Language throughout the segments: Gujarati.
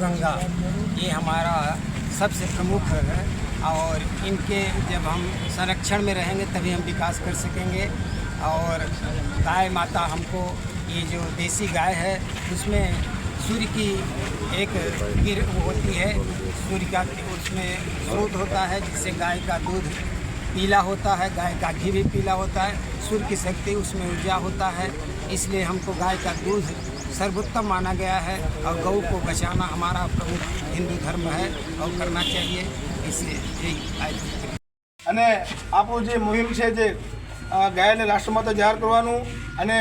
गौगंगा ये हमारा सबसे प्रमुख है और इनके जब हम संरक्षण में रहेंगे तभी हम विकास कर सकेंगे। और गाय माता हमको ये जो देसी गाय है उसमें सूर्य की एक किरण होती है, सूर्य का उसमें स्रोत होता है जिससे गाय का दूध पीला होता है, गाय का घी भी पीला होता है, सूर्य की शक्ति उसमें ऊर्जा होता है। इसलिए हमको गाय का दूध सर्वोत्तम माना गया है और गौ को बचाना हमारा प्रमुख हिंदू धर्म है और करना चाहिए। इसलिए यही અને આપણું જે મુહિમ છે જે ગાયને રાષ્ટ્રમાતા જાહેર કરવાનું અને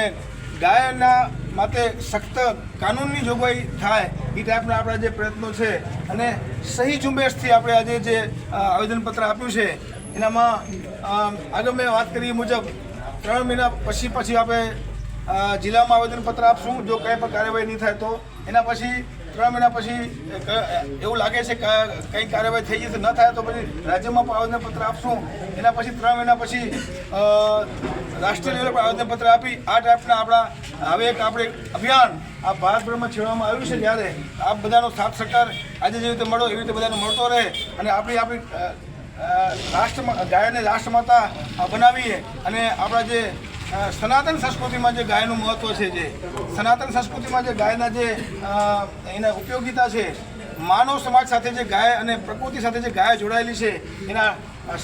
ગાયના માટે સખ્ત કાનૂનની જોગવાઈ થાય એ ટાઈપના આપણા જે પ્રયત્નો છે અને સહી ઝુંબેશથી આપણે આજે જે આવેદનપત્ર આપ્યું છે એનામાં આગળ મેં વાત કરી મુજબ 3 મહિના પછી આપણે જિલ્લામાં આવેદનપત્ર આપશું। જો કંઈ પણ કાર્યવાહી નહીં થાય તો એના પછી 3 મહિના પછી એવું લાગે છે કે કંઈ કાર્યવાહી થઈ જશે, ન થાય તો પછી રાજ્યમાં પણ આવેદનપત્ર આપશું। એના પછી 3 મહિના પછી રાષ્ટ્રીય લેવલે પણ આવેદનપત્ર આપી આ ટાઈપના આપણા હવે એક આપણે અભિયાન આ ભારતભરમાં છેડવામાં આવ્યું છે। જ્યારે આ બધાનો સાથ સહકાર આજે જેવી રીતે મળો એવી રીતે બધાને મળતો રહે અને આપણી ગાયને રાષ્ટ્રમાતા બનાવીએ અને આપણા જે સનાતન સંસ્કૃતિમાં જે ગાયનું મહત્ત્વ છે, જે સનાતન સંસ્કૃતિમાં જે ગાયના જે એના ઉપયોગિતા છે, માનવ સમાજ સાથે જે ગાય અને પ્રકૃતિ સાથે જે ગાય જોડાયેલી છે એના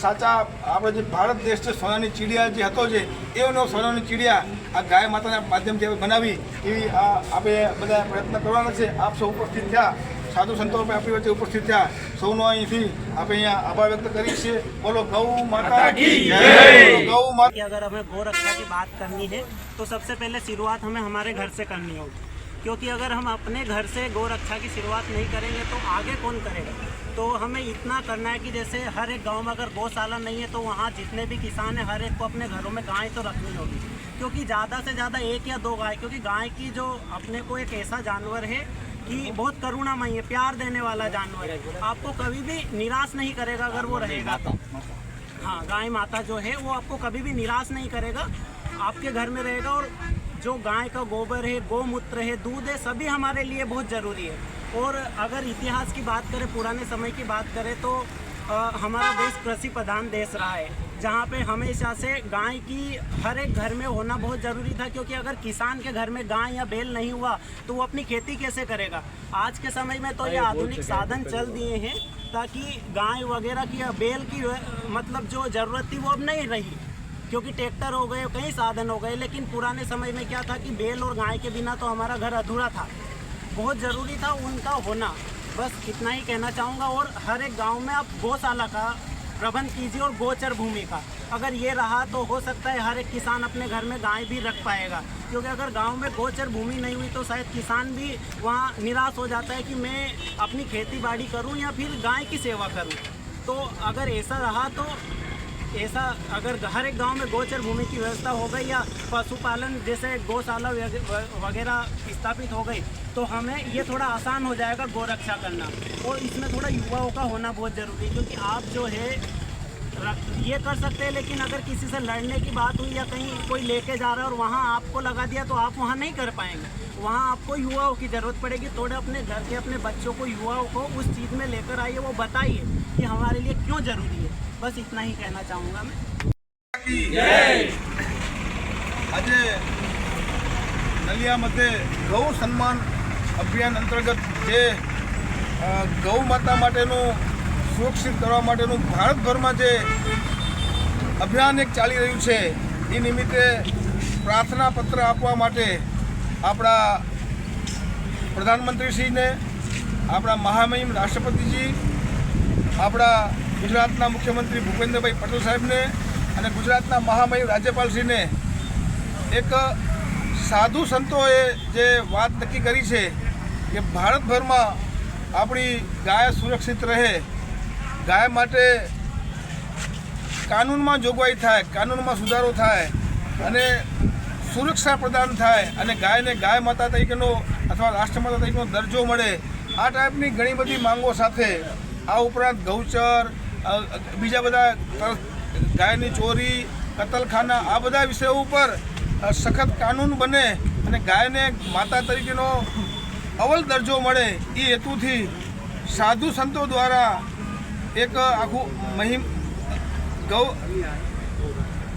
સાચા આપણે જે ભારત દેશ છે સોનાની ચીડિયા જે હતો જે એનો સોનાની ચીડિયા આ ગાય માતાના માધ્યમથી બનાવી એવી આપણે બધા પ્રયત્ન કરવાના છે। આપ સૌ ઉપસ્થિત થયા, साधु संतो अपनी वच्चे उपस्थित था, सौनो अहींथी आप अहींया आभार व्यक्त करीए छीए। बोलो गौ माता की जय। गौ माता अगर हमें गौ रक्षा की बात करनी है तो सबसे पहले शुरुआत हमें हमारे घर से करनी होगी, क्योंकि अगर हम अपने घर से गौ रक्षा की शुरुआत नहीं करेंगे तो आगे कौन करेगा। तो हमें इतना करना है कि जैसे हर एक गांव में अगर गौशाला नहीं है तो वहाँ जितने भी किसान हैं हर एक को अपने घरों में गाय तो रखनी होगी, क्योंकि ज़्यादा से ज़्यादा 1 या 2 गाय, क्योंकि गाय की जो अपने को एक ऐसा जानवर है कि बहुत करुणामयी है, प्यार देने वाला जानवर है, आपको कभी भी निराश नहीं करेगा अगर वो रहेगा तो। हाँ, गाय माता जो है वो आपको कभी भी निराश नहीं करेगा, आपके घर में रहेगा। और जो गाय का गोबर है, गौमूत्र है, दूध है, सभी हमारे लिए बहुत ज़रूरी है। और अगर इतिहास की बात करें, पुराने समय की बात करें तो हमारा देश कृषि प्रधान देश रहा है, जहाँ पे हमेशा से गाय की हर एक घर में होना बहुत ज़रूरी था, क्योंकि अगर किसान के घर में गाय या बैल नहीं हुआ तो वो अपनी खेती कैसे करेगा। आज के समय में तो ये आधुनिक साधन चल दिए हैं ताकि गाय वगैरह की या बैल की मतलब जो ज़रूरत थी वो अब नहीं रही, क्योंकि ट्रैक्टर हो गए, कई साधन हो गए। लेकिन पुराने समय में क्या था कि बैल और गाय के बिना तो हमारा घर अधूरा था, बहुत ज़रूरी था उनका होना। बस इतना ही कहना चाहूँगा। और हर एक गाँव में आप गौशाला का प्रबंध कीजिए और गोचर भूमि का, अगर ये रहा तो हो सकता है हर एक किसान अपने घर में गाय भी रख पाएगा, क्योंकि अगर गांव में गोचर भूमि नहीं हुई तो शायद किसान भी वहाँ निराश हो जाता है कि मैं अपनी खेती बाड़ी करूँ या फिर गाय की सेवा करूँ। तो अगर ऐसा रहा तो ऐसा अगर हर एक गांव में गोचर भूमि की व्यवस्था हो गई या पशुपालन जैसे गौशाला वगैरह स्थापित हो गई तो हमें ये थोड़ा आसान हो जाएगा गौ रक्षा करना। और इसमें थोड़ा युवाओं का होना बहुत ज़रूरी है, क्योंकि आप जो है ये कर सकते हैं, लेकिन अगर किसी से लड़ने की बात हुई या कहीं कोई लेके जा रहा है और वहाँ आपको लगा दिया तो आप वहाँ नहीं कर पाएंगे। वहाँ आपको युवाओं की ज़रूरत पड़ेगी। थोड़े अपने घर के अपने बच्चों को, युवाओं को उस चीज़ में लेकर आइए, वो बताइए कि हमारे लिए क्यों ज़रूरी है। बस इतना ही कहना चाहूँगा मैं। आज नलिया मध्य गौ सम्मान अभियान अंतर्गत जे गौ माता माटेनु सुरक्षित करवा माटेनु भारतभरमा जे अभियान एक चाली रह्यु छे ए निमित्ते प्रार्थना पत्र आपवा माटे आपणा प्रधानमंत्री ने, आपणा महामहिम राष्ट्रपतिजी, आपणा गुजरातना मुख्यमंत्री भूपेन्द्रभाई पटेल साहेब ने અને ગુજરાતના મહામહિમ રાજ્યપાલશ્રીને એક સાધુ સંતોએ જે વાત નક્કી કરી છે કે ભારતભરમાં આપણી ગાય સુરક્ષિત રહે, ગાય માટે કાનૂનમાં જોગવાઈ થાય, કાનૂનમાં સુધારો થાય અને સુરક્ષા પ્રદાન થાય અને ગાયને ગાય માતા તરીકેનો અથવા રાષ્ટ્રમાતા તરીકેનો દરજ્જો મળે, આ ટાઈપની ઘણી બધી માંગો સાથે આ ઉપરાંત ગૌચર, બીજા બધા ગાયની ચોરી, કતલખાના, આ બધા વિષયો ઉપર સખત કાનૂન બને અને ગાયને માતા તરીકેનો અવ્વલ દરજ્જો મળે એ હેતુથી સાધુ સંતો દ્વારા એક આખું મહિમ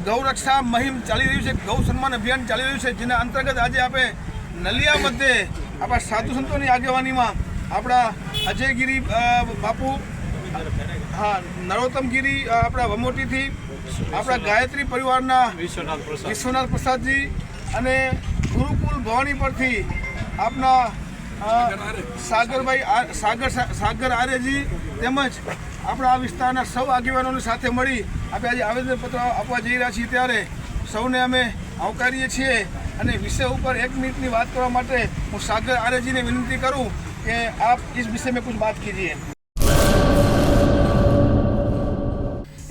ગૌરક્ષા મહિમ ચાલી રહ્યું છે, ગૌ સન્માન અભિયાન ચાલી રહ્યું છે, જેના અંતર્ગત આજે આપણે નલિયા મધ્યે આપણા સાધુ સંતોની આગેવાનીમાં આપણા અજયગીરી બાપુ, હા નરોત્તમગીરી આપણા વમોટીથી, આપણા ગાયત્રી પરિવારના વિશ્વનાથ પ્રસાદજી અને ગુરુકુલ ભવાની પરથી આપના સાગર આર્યજી તેમજ આપણા આ વિસ્તારના સૌ આગેવાનોની સાથે મળી આપણે આજે આવેદનપત્ર આપવા જઈ રહ્યા છીએ ત્યારે સૌને અમે આવકારીએ છીએ અને વિષય ઉપર 1 મિનિટની વાત કરવા માટે હું સાગર આર્યજીને વિનંતી કરું कि आप इस विषय में कुछ बात कीजिए।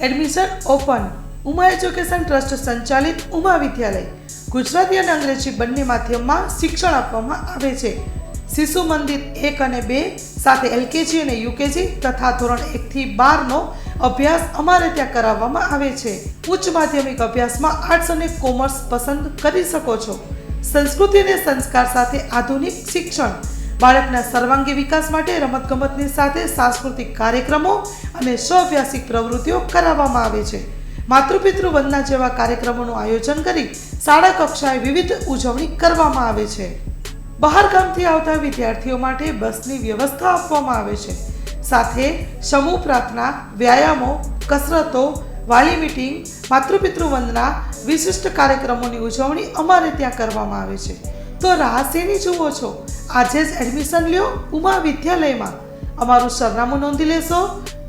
Admission open Uma education trust સંચાલિત ઉમા વિદ્યાલય ગુજરાતી અને અંગ્રેજી બંને માધ્યમમાં શિક્ષણ આપવામાં આવે છે। શિશુ મંદિર 1 અને 2 સાથે એલકેજી અને યુકેજી તથા ધોરણ 1 થી 12 નો અભ્યાસ અમારે ત્યાં કરાવવામાં આવે છે। ઉચ્ચ માધ્યમિક અભ્યાસમાં આર્ટ્સ અને કોમર્સ પસંદ કરી શકો છો। સંસ્કૃતિ અને સંસ્કાર સાથે આધુનિક શિક્ષણ, બાળકના સર્વાંગી વિકાસ માટે રમતગમતની સાથે સાંસ્કૃતિક કાર્યક્રમો અને સ્વઅભ્યાસિક પ્રવૃત્તિઓ કરાવવામાં આવે છે। માતૃપિતૃ વંદના જેવા કાર્યક્રમોનું આયોજન કરી શાળા કક્ષાએ વિવિધ ઉજવણી કરવામાં આવે છે। બહાર ગામથી આવતા વિદ્યાર્થીઓ માટે બસની વ્યવસ્થા આપવામાં આવે છે। સાથે સમૂહ પ્રાર્થના, વ્યાયામો, કસરતો, વાલી મીટિંગ, માતૃપિતૃ વંદના વિશિષ્ટ કાર્યક્રમોની ઉજવણી અમારે ત્યાં કરવામાં આવે છે। તો રાહ શેની જુઓ છો? આજે જ એડમિશન લ્યો ઉમા વિદ્યાલયમાં। અમારું સરનામું નોંધી લેશો,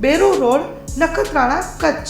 બેરુ રોડ, નખત્રાણા, કચ્છ।